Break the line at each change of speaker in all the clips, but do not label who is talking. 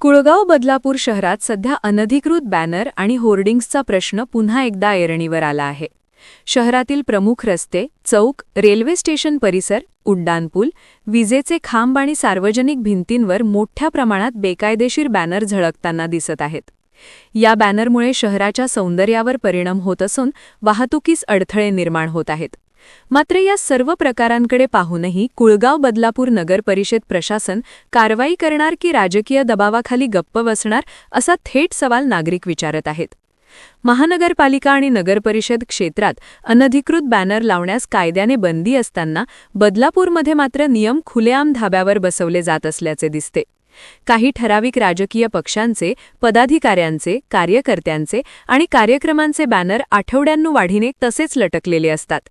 कुळगाव बदलापूर शहरात सध्या अनधिकृत बॅनर आणि होर्डिंग्सचा प्रश्न पुन्हा एकदा ऐरणीवर आला आहे. शहरातील प्रमुख रस्ते, चौक, रेल्वे स्टेशन परिसर, उड्डाणपूल, विजेचे खांब आणि सार्वजनिक भिंतींवर मोठ्या प्रमाणात बेकायदेशीर बॅनर झळकताना दिसत आहेत. या बॅनरमुळे शहराच्या सौंदर्यावर परिणाम होत असून वाहतुकीस अडथळे निर्माण होत आहेत. मात्र या सर्व प्रकारांकडे पाहूनही कुळगाव बदलापूर नगर परिषद प्रशासन कारवाई करणार की राजकीय दबावाखाली गप्प बसणार असा थेट सवाल नागरिक विचारत आहेत. महानगरपालिका आणि नगरपरिषद क्षेत्रात अनधिकृत बॅनर लावण्यास कायद्याने बंदी असताना बदलापूरमध्ये मात्र नियम खुलेआम धाब्यावर बसवले जात असल्याचे दिसते. काही ठराविक राजकीय पक्षांचे, पदाधिकाऱ्यांचे, कार्यकर्त्यांचे आणि कार्यक्रमांचे बॅनर आठवड्यांनुवाढीने तसेच लटकलेले असतात.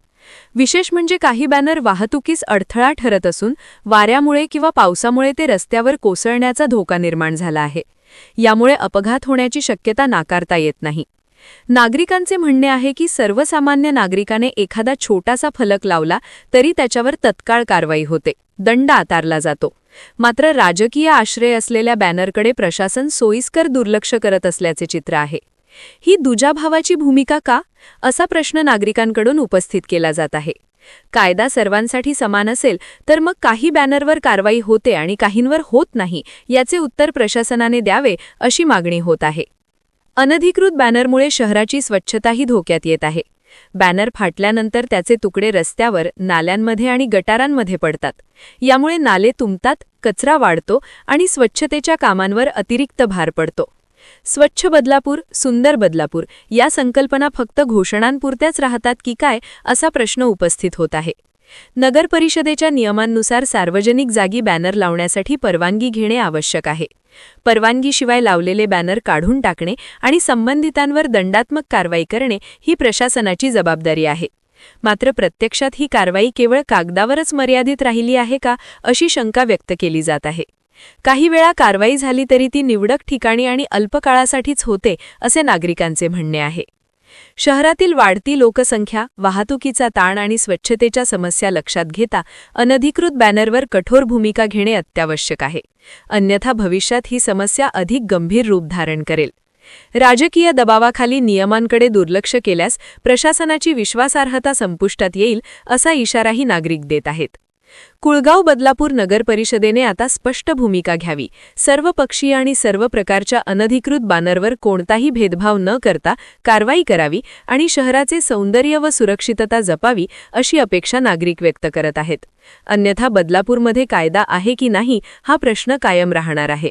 विशेष म्हणजे काही बॅनर वाहतुकीस अडथळा ठरत असून वाऱ्यामुळे किंवा पावसामुळे ते रस्त्यावर कोसळण्याचा धोका निर्माण झाला आहे. यामुळे अपघात होण्याची शक्यता नाकारता येत नाही. नागरिकांचे म्हणणे आहे की सर्वसामान्य नागरिकाने एखादा छोटासा फलक लावला तरी त्याच्यावर तत्काळ कारवाई होते, दंड आकारला जातो. मात्र राजकीय आश्रय असलेल्या बॅनरकडे प्रशासन सोयीस्कर दुर्लक्ष करत असल्याचे चित्र आहे. ही दुजाभावाची भूमिका का, असा प्रश्न नागरिकांकडून उपस्थित केला जात आहे. कायदा सर्वांसाठी समान असेल तर मग काही बॅनरवर कारवाई होते आणि काहींवर होत नाही, याचे उत्तर प्रशासनाने द्यावे अशी मागणी होत आहे. अनधिकृत बॅनरमुळे शहराची स्वच्छताही धोक्यात येत आहे. बॅनर फाटल्यानंतर त्याचे तुकडे रस्त्यावर, नाल्यांमध्ये आणि गटारांमध्ये पडतात. यामुळे नाले तुंबतात, कचरा वाढतो आणि स्वच्छतेच्या कामांवर अतिरिक्त भार पडतो. स्वच्छ बदलापूर, सुंदर बदलापूर या संकल्पना फक्त घोषणांपुरत्याच राहतात की काय, असा प्रश्न उपस्थित होत आहे. नगर परिषदेच्या नियमांनुसार सार्वजनिक जागी बॅनर लावण्यासाठी परवानगी घेणे आवश्यक आहे. परवानगीशिवाय लावलेले बॅनर काढून टाकणे आणि संबंधितांवर दंडात्मक कारवाई करणे ही प्रशासनाची जबाबदारी आहे. मात्र प्रत्यक्षात ही कारवाई केवळ कागदावरच मर्यादित राहिली आहे का, अशी शंका व्यक्त केली जात आहे. काही वेळा कारवाई झाली तरी ती निवडक ठिकाणी आणि अल्पकाळासाठीच होते, असे नागरिकांचे म्हणणे आहे. शहरातील वाढती लोकसंख्या, वाहतुकीचा ताण आणि स्वच्छतेच्या समस्या लक्षात घेता अनधिकृत बॅनरवर कठोर भूमिका घेणे अत्यावश्यक आहे. अन्यथा भविष्यात ही समस्या अधिक गंभीर रूप धारण करेल. राजकीय दबावाखाली नियमांकडे दुर्लक्ष केल्यास प्रशासनाची विश्वासार्हता संपुष्टात येईल, असा इशाराही नागरिक देत आहेत. कुळगाव बदलापूर नगर परिषदेने आता स्पष्ट भूमिका घ्यावी. सर्वपक्षीय आणि सर्व प्रकारच्या अनधिकृत बॅनरवर कोणताही भेदभाव न करता कारवाई करावी आणि शहराचे सौंदर्य व सुरक्षितता जपावी, अशी अपेक्षा नागरिक व्यक्त करत आहेत. अन्यथा बदलापूरमध्ये कायदा आहे की नाही, हा प्रश्न कायम राहणार आहे.